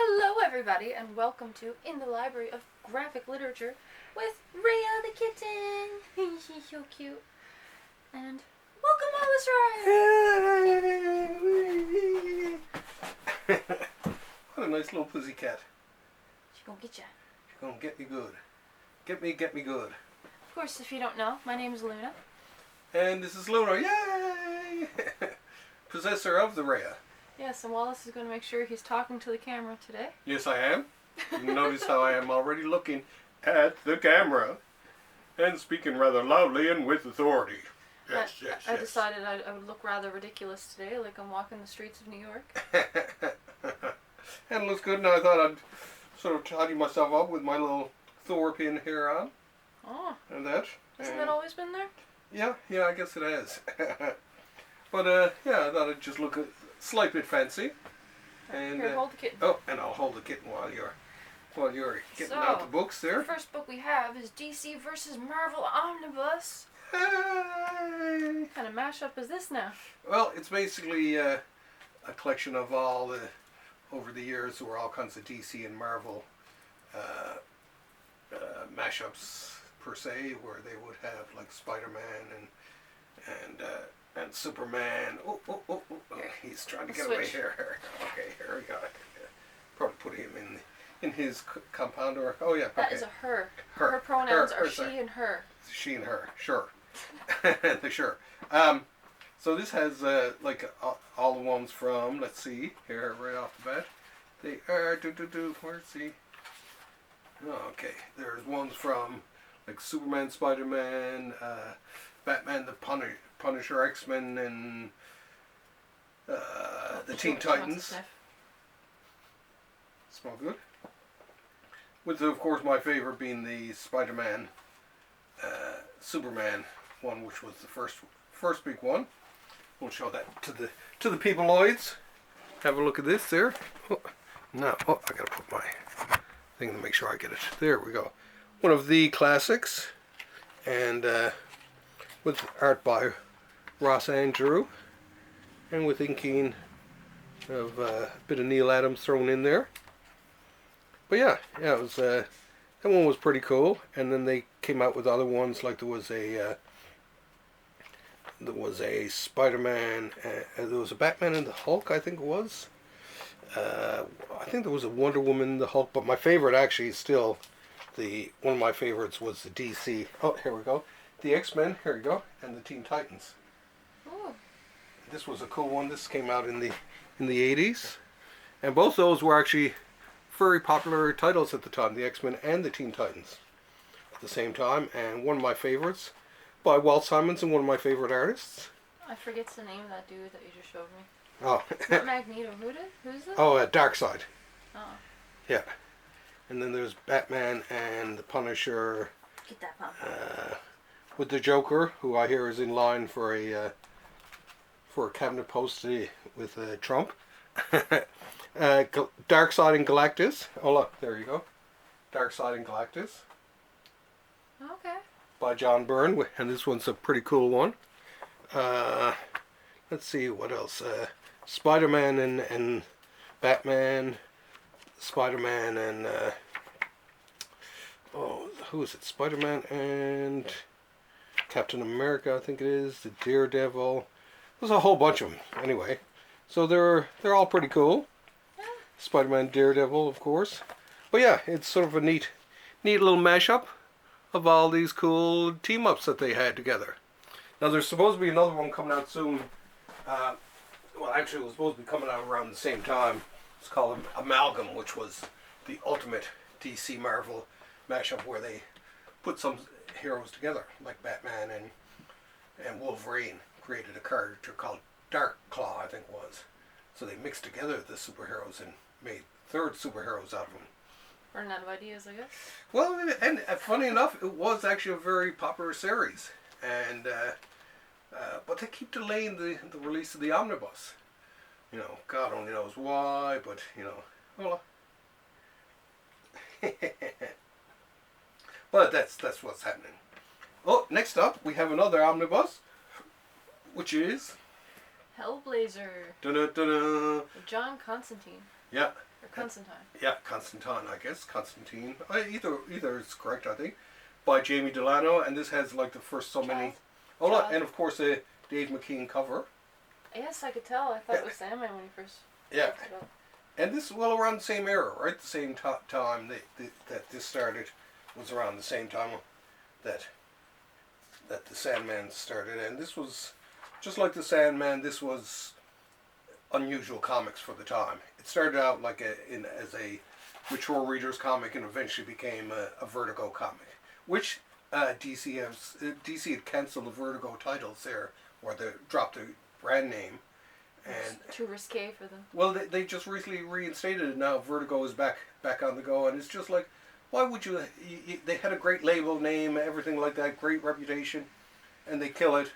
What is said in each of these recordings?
Hello everybody and welcome to In the Library of Graphic Literature with Raya the Kitten. She's so cute. And welcome Alice Ryan. What a nice little pussycat. She's gonna get ya. She's gonna get me good. Get me good. Of course, if you don't know, my name is Luna. And this is Luna. Yay! Possessor of the Raya. Yes, and Wallace is going to make sure he's talking to the camera today. Yes, I am. You notice how I am already looking at the camera and speaking rather loudly and with authority. Yes. I decided I would look rather ridiculous today, like I'm walking the streets of New York. And it looks good, and I thought I'd sort of tidy myself up with my little Thor pin here on. Oh. And that. Hasn't that always been there? Yeah, I guess it has. But, yeah, I thought I'd just look a slight bit fancy. And, here, hold the kitten. Oh, and I'll hold the kitten while you're getting out the books there. The first book we have is DC versus Marvel Omnibus. Hey. What kind of mashup is this now? Well, it's basically a collection of all the, over the years, there were all kinds of DC and Marvel mashups per se, where they would have like Spider-Man and Superman. Oh, he's trying to get away here. Okay, here we go. Probably put him in his compounder. Oh yeah. That is a her. Her pronouns are she and her. She and her, sure. Sure. So this has like all the ones from, let's see, here right off the bat. They are, where's the, oh, okay, there's ones from like Superman, Spider-Man, Batman, the Punisher, X-Men, and the Teen Titans. Smell good. With, of course, my favorite being the Spider-Man, Superman one, which was the first big one. We'll show that to the peopleoids. Have a look at this there. Oh, no, I gotta put my thing to make sure I get it. There we go. One of the classics, and with art by Ross Andrew, and with inking of a bit of Neil Adams thrown in there. But yeah, it was that one was pretty cool. And then they came out with other ones, like there was a Spider-Man, there was a Batman and the Hulk, I think it was. I think there was a Wonder Woman and the Hulk, but my favorite actually is still one of my favorites was the DC. Oh, here we go. The X-Men, here we go, and the Teen Titans. Ooh. This was a cool one. This came out in the 80s. And both those were actually very popular titles at the time, the X-Men and the Teen Titans at the same time. And one of my favorites by Walt Simonson, one of my favorite artists. I forget the name of that dude that you just showed me. Oh. Not Magneto. Who's this? Oh, Darkseid. Oh. Yeah. And then there's Batman and the Punisher. Get that pump. With the Joker, who I hear is in line for a cabinet post with Trump. Darkseid and Galactus. Oh look, there you go. Darkseid and Galactus. Okay. By John Byrne, and this one's a pretty cool one. Let's see what else. Spider-Man and Batman. Spider-Man and who is it? Spider-Man and Captain America, I think it is. The Daredevil. There's a whole bunch of them. Anyway, so they're all pretty cool. Yeah. Spider-Man, Daredevil, of course. But yeah, it's sort of a neat little mashup of all these cool team-ups that they had together. Now there's supposed to be another one coming out soon. Well, actually, it was supposed to be coming out around the same time. It's called Amalgam, which was the ultimate DC Marvel mashup where they put some heroes together, like Batman and Wolverine, created a character called Darkclaw, I think it was. So they mixed together the superheroes and made third superheroes out of them. Running out of ideas, I guess. Well, and funny enough, it was actually a very popular series, and but they keep delaying the release of the omnibus. You know, God only knows why, but you know, well. But that's what's happening. Oh, next up we have another omnibus, which is Hellblazer. Dun-dun-dun-dun. John Constantine. Yeah. Or Constantine. Yeah, Constantine, I guess. Constantine. Either is correct, I think. By Jamie Delano, and this has like the first so many. Oh, look, and of course a Dave McKean cover. Yes, I could tell. I thought it was Sandman when he first. Yeah. And this is well around the same era, right? The same time that this started was around the same time that the Sandman started, and this was just like the Sandman. This was unusual comics for the time. It started out like as a mature reader's comic, and eventually became a Vertigo comic, which DC had cancelled the Vertigo titles there, or they dropped the brand name. And too risque for them. Well, they just recently reinstated it now. Vertigo is back on the go, and it's just like, why would you they had a great label name, everything like that, great reputation, and they kill it.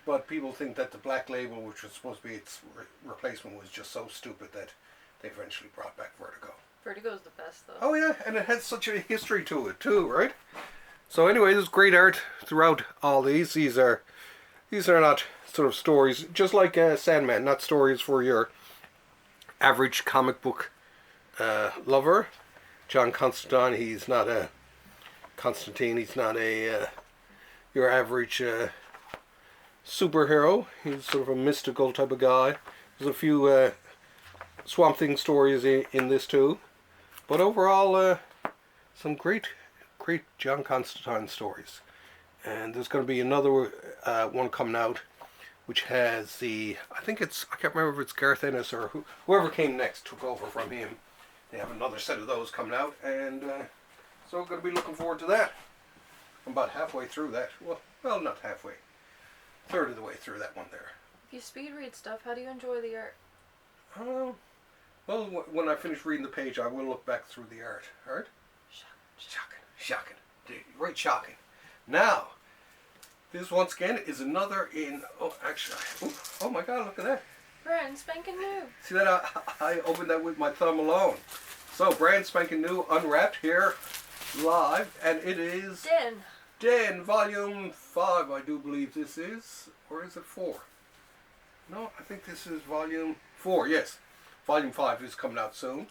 But people think that the Black Label, which was supposed to be its replacement, was just so stupid that they eventually brought back Vertigo. Vertigo's the best, though. Oh yeah, and it has such a history to it too, right? So anyway, there's great art throughout all these. These are not sort of stories, just like Sandman, not stories for your average comic book lover. John Constantine, he's not a Constantine. He's not a your average superhero. He's sort of a mystical type of guy. There's a few Swamp Thing stories in this too, but overall, some great John Constantine stories. And there's going to be another one coming out, which has I can't remember if it's Garth Ennis or whoever came next took over from him. They have another set of those coming out, and so we're going to be looking forward to that. I'm about halfway through that. Well, not halfway. Third of the way through that one there. If you speed read stuff, how do you enjoy the art? Well, when I finish reading the page, I will look back through the art. Alright? Shocking. Right, shocking. Now, this once again is another in... Oh my god, look at that. Brand spanking new. See that? I opened that with my thumb alone. So, brand spanking new, unwrapped here, live, and it is... Den, volume 5, I do believe this is. Or is it 4? No, I think this is volume 4, yes. Volume 5 is coming out soon.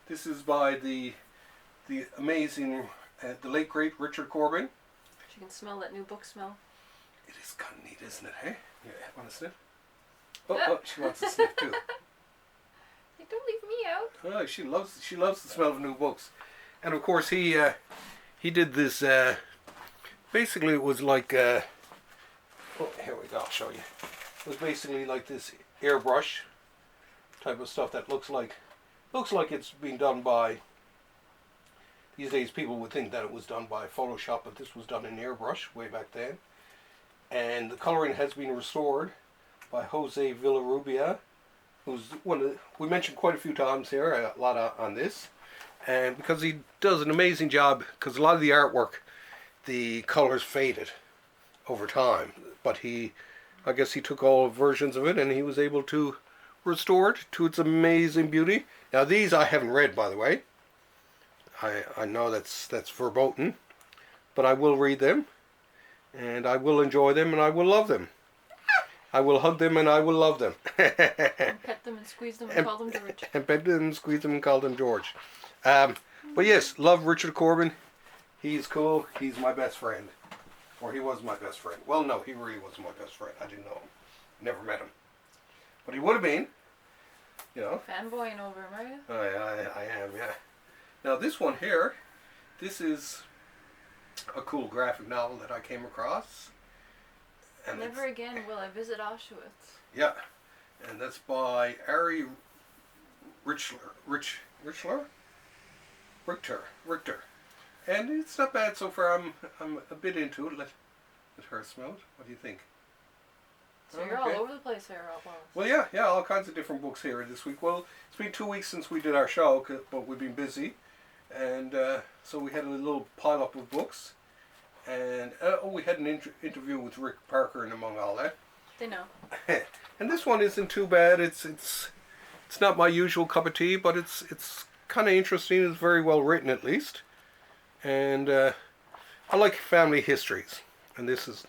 This is by the amazing, the late great Richard Corben. You can smell that new book smell. It is kind of neat, isn't it, hey? Yeah, want to sniff? Oh, she wants to sniff too. Like, don't leave me out. Oh, she loves the smell of new books. And of course he did this, basically it was like, here we go, I'll show you. It was basically like this airbrush type of stuff that looks like it's been done by, these days people would think that it was done by Photoshop, but this was done in airbrush way back then. And the coloring has been restored by Jose Villarrubia, who's we mentioned quite a few times here, a lot on this. And because he does an amazing job, because a lot of the artwork, the colors faded over time. But I guess he took all versions of it and he was able to restore it to its amazing beauty. Now these I haven't read, by the way. I know that's verboten, but I will read them, and I will enjoy them, and I will love them. I will hug them, and I will love them. And pet them and squeeze them and call them George. And pet them and squeeze them and call them George. But yes, love Richard Corben. He's cool. He's my best friend. Or he was my best friend. Well, no, he really wasn't my best friend. I didn't know him. Never met him. But he would have been. You know. Fanboying over him, are you? I am, yeah. Now this one here, this is a cool graphic novel that I came across. And Never again will I visit Auschwitz. Yeah, and that's by Ari Richter. And it's not bad so far. I'm a bit into it. Let her smell it. What do you think? So you're all over the place here, all. Well, yeah, all kinds of different books here this week. Well, it's been 2 weeks since we did our show, but we've been busy. And so we had a little pile up of books. And we had an interview with Rick Parker and among all that. They know. And this one isn't too bad. It's not my usual cup of tea, but it's kind of interesting. It's very well written, at least. And I like family histories. And this is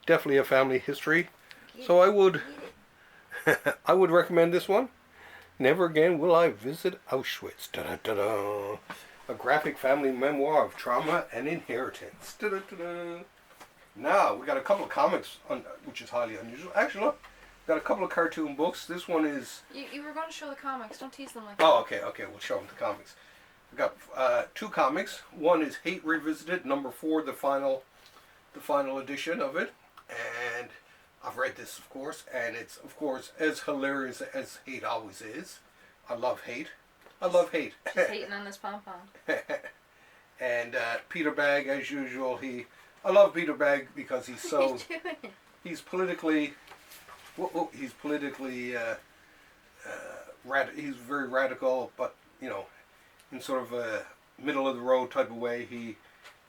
definitely a family history. So I would recommend this one. Never again will I visit Auschwitz. Da-da-da-da. A graphic family memoir of trauma and inheritance. Da-da-da-da. Now, we got a couple of comics, which is highly unusual. Actually, look, got a couple of cartoon books. This one is... You were going to show the comics. Don't tease them like that. Oh, okay, we'll show them the comics. We got 2 comics. One is Hate Revisited, number 4, the final edition of it. And I've read this, of course, and it's, of course, as hilarious as Hate always is. I love Hate. I love Hate. Just hating on this pom-pom. And Peter Bagge, as usual, I love Peter Bagge because he's so... What are you doing? He's politically... he's politically... he's very radical, but, you know, in sort of a middle-of-the-road type of way.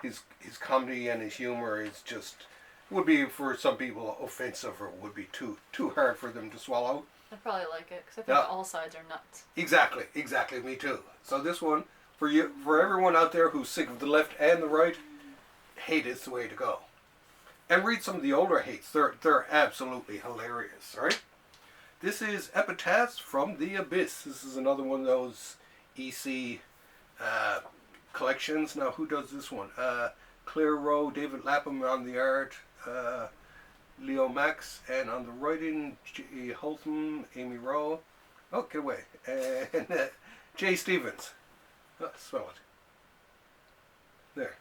His comedy and his humor is just... would be, for some people, offensive, or would be too hard for them to swallow. I probably like it, because I think all sides are nuts. Exactly, me too. So this one, for everyone out there who's sick of the left and the right, Hate is the way to go. And read some of the older Hates. They're absolutely hilarious, right? This is Epitaphs from the Abyss. This is another one of those EC collections. Now, who does this one? Claire Rowe, David Lapham on the art, Leo Max, and on the writing, G. Holtham, Amy Rowe. Oh, get away. And Jay Stevens. Oh, smell it. There.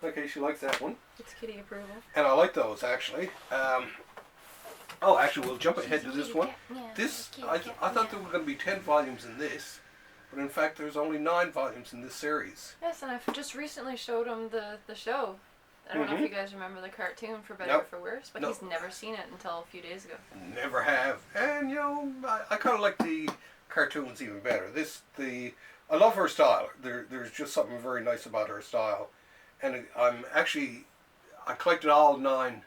Okay, she likes that one. It's kitty approval. And I like those, actually. Actually, we'll jump ahead to this one. This, I thought there were going to be 10 volumes in this, but in fact there's only 9 volumes in this series. Yes, and I've just recently showed him the show. I don't know if you guys remember the cartoon, For Better or For Worse, but he's never seen it until a few days ago. Never have. And, you know, I kind of like the cartoons even better. I love her style. There's just something very nice about her style. And I collected all 9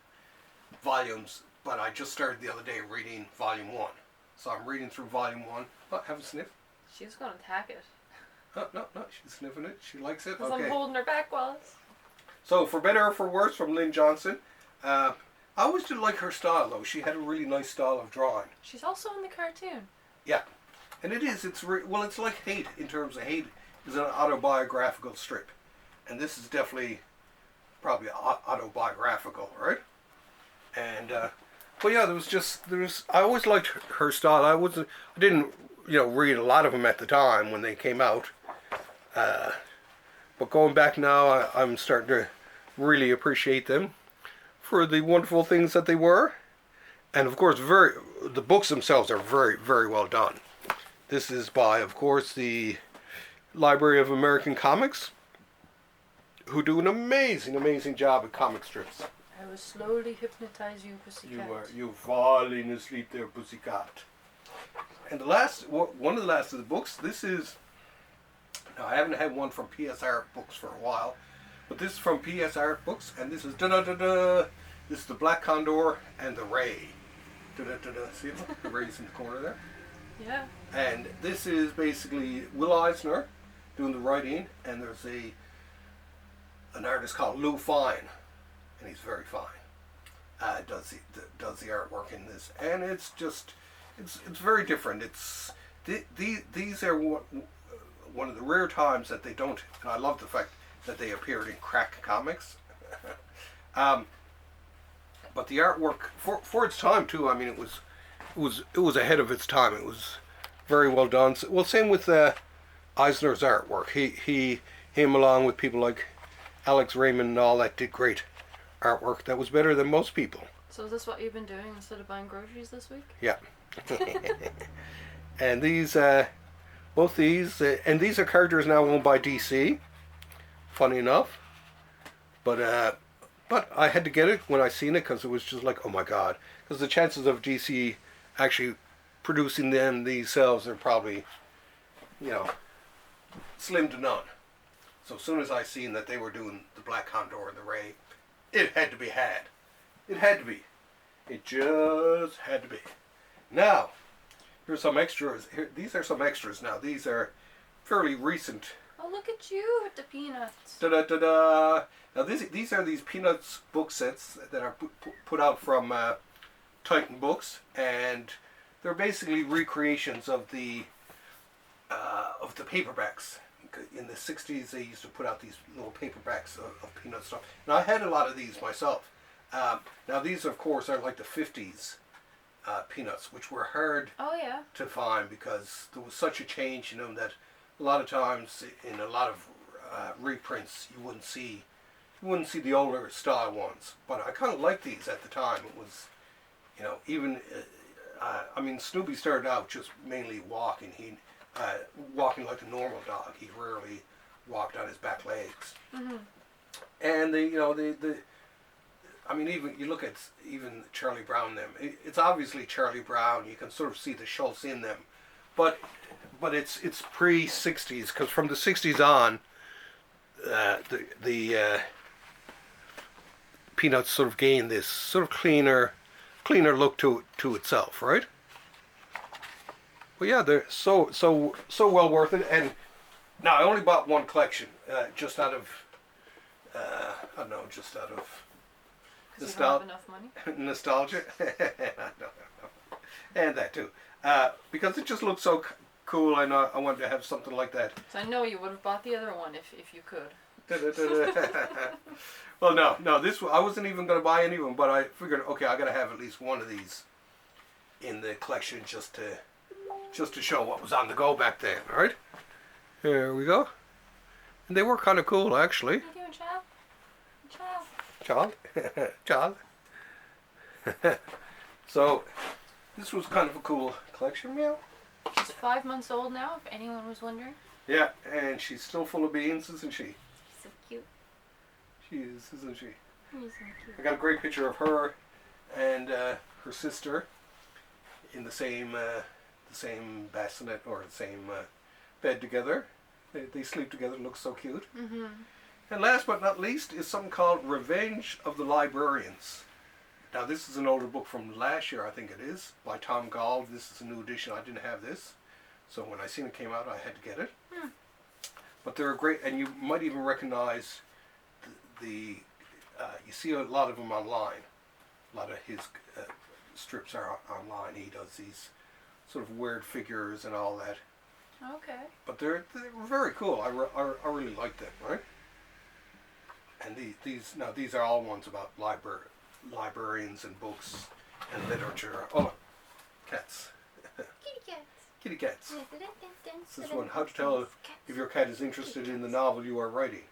volumes, but I just started the other day reading volume 1. So I'm reading through volume 1. Oh, have a sniff. She's going to attack it. Oh, no, she's sniffing it. She likes it. Because okay. I'm holding her back, Wallace. So, For Better or For Worse from Lynn Johnston. I always did like her style, though. She had a really nice style of drawing. She's also in the cartoon. Yeah. And it is. It's like Hate, in terms of Hate is an autobiographical strip. And this is definitely probably autobiographical, right? And, but yeah, I always liked her style. I didn't, read a lot of them at the time when they came out. But going back now, I'm starting to really appreciate them for the wonderful things that they were. And of course, the books themselves are very, very well done. This is by, of course, the Library of American Comics, who do an amazing, amazing job at comic strips. I will slowly hypnotize you, pussycat. You're falling asleep there, pussycat. And one of the last of the books, this is... Now, I haven't had one from PS Art Books for a while, but this is from PS Art Books, and this is da-da-da-da. This is the Black Condor and the Ray. Da-da-da-da. See it? The Ray's in the corner there. Yeah. And this is basically Will Eisner doing the writing, and there's an artist called Lou Fine, and he's very fine. Does the artwork in this, and it's very different. These are one of the rare times that they don't, and I love the fact that they appeared in Crack Comics. But the artwork for its time too. I mean, it was ahead of its time. It was very well done. Well, same with Eisner's artwork. He came along with people like Alex Raymond and all that did great artwork that was better than most people. So is this what you've been doing instead of buying groceries this week? Yeah. And these, both these, and these are characters now owned by DC. Funny enough. But I had to get it when I seen it because it was just like, oh my God. Because the chances of DC actually producing them themselves are probably, slim to none. So as soon as I seen that they were doing the Black Condor and the Ray, it had to be had. It had to be. It just had to be. Now, here's some extras. These are some extras now. These are fairly recent. Oh, look at you with the peanuts. Da-da-da-da. Now, these are these Peanuts book sets that are put out from Titan Books, and they're basically recreations of the of the paperbacks. In the 60s, they used to put out these little paperbacks of Peanut stuff. And I had a lot of these myself. Now, these, of course, are like the 50s Peanuts, which were hard to find because there was such a change in them that a lot of times in a lot of reprints you wouldn't see the older style ones. But I kind of liked these at the time. It was, you know, even I mean, Snoopy started out just mainly walking. He walking like a normal dog. He rarely walked on his back legs. Mm-hmm. And I mean, even you look at even Charlie Brown. It's obviously Charlie Brown. You can sort of see the Schultz in them, but it's pre '60s because from the '60s on, the Peanuts sort of gained this sort of cleaner look to itself, right? But yeah, they're so well worth it. And now I only bought one collection, just out of I don't know, just out of because you don't have enough money. Nostalgia, and that too, because it just looked so cool. I wanted to have something like that. So I know you would have bought the other one if you could. Well, no, this I wasn't even going to buy any of them, but I figured, okay, I got to have at least one of these in the collection just to show what was on the go back then. All right, here we go, and they were kind of cool actually. What are you doing, Child. So this was kind of a cool collection, meow. She's 5 months old now, if anyone was wondering. Yeah, and she's still full of beans, isn't she? So cute. She is, isn't she? She's so cute. I got a great picture of her and her sister in the same bassinet or the same bed together. They sleep together. It looks so cute. Mm-hmm. And last but not least is something called Revenge of the Librarians. Now this is an older book from last year, I think it is, by Tom Gauld. This is a new edition. I didn't have this, so when I seen it came out, I had to get it. But they're great, and you might even recognize you see a lot of them online. A lot of his strips are online. He does these sort of weird figures and all that. Okay. But they're very cool. I really like them, right? And these are all ones about librarians and books and literature. Oh, cats. Kitty cats. This is one. How to tell if your cat is interested in the novel you are writing.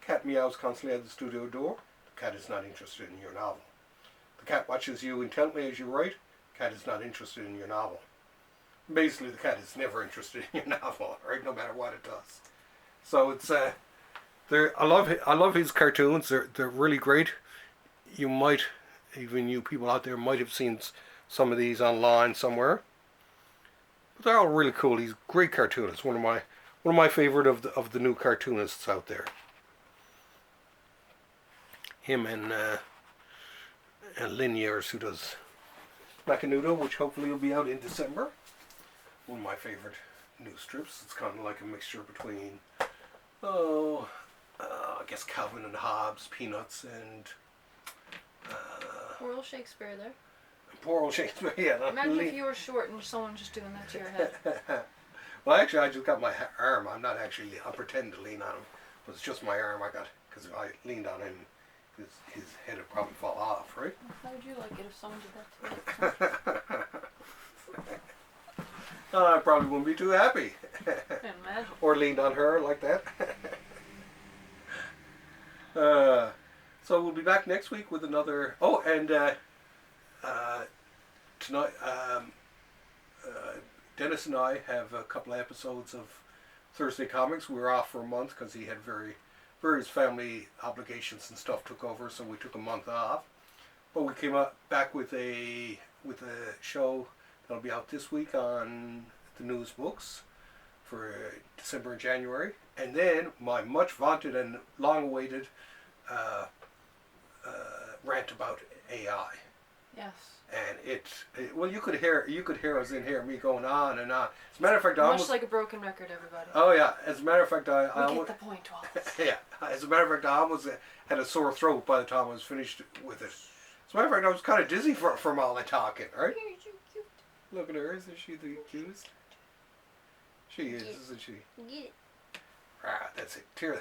Cat meows constantly at the studio door. The cat is not interested in your novel. The cat watches you intently as you write. Cat is not interested in your novel. Basically, the cat is never interested in your novel, right? No matter what it does. So it's I love his cartoons. They're really great. You might, even you people out there, might have seen some of these online somewhere. But they're all really cool. He's a great cartoonist. One of my favorite of the new cartoonists out there. Him and Lynn, who does Macanudo, which hopefully will be out in December. One of my favorite new strips. It's kind of like a mixture between, I guess Calvin and Hobbes, Peanuts, and Poor old Shakespeare there. Poor old Shakespeare, yeah. Imagine if you were short and someone just doing that to your head. Well, actually, I just got my arm. I'm not actually, I pretend to lean on him, but it's just my arm I got, because if I leaned on him, his head would probably fall off, right? How would you like it if someone did that to you? I probably wouldn't be too happy. Can't imagine. Or leaned on her like that. So we'll be back next week with another. Oh, and tonight, Dennis and I have a couple of episodes of Thursday Comics. We were off for a month because he had various family obligations and stuff took over, so we took a month off. But we came back with a show that'll be out this week on the news books for December and January, and then my much vaunted and long awaited rant about AI. Yes. And well, you could hear us in here, me going on and on. As a matter of fact, I almost, much like a broken record, everybody. Oh yeah. As a matter of fact, I get almost, the point, Wallace. yeah. As a matter of fact, I almost had a sore throat by the time I was finished with it. As a matter of fact, I was kind of dizzy from all the talking. Right? Look at her. Isn't she the cutest? She is, isn't she? Get it. Ah, that's it. Tear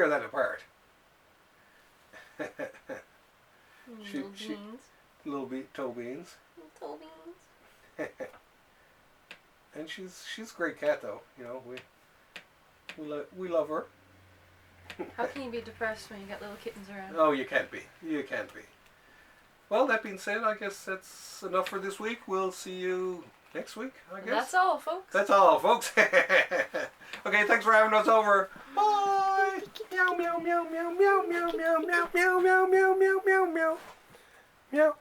that apart. Little beans. Little toe beans. Little beans. And she's a great cat, though. You know, we love her. How can you be depressed when you got little kittens around? Oh, you can't be. You can't be. Well, that being said, I guess that's enough for this week. We'll see you next week, I guess. That's all, folks. That's all, folks. Okay, thanks for having us over. Bye. Meow, meow, meow, meow, meow, meow, meow, meow, meow, meow, meow, meow, meow, meow. Meow.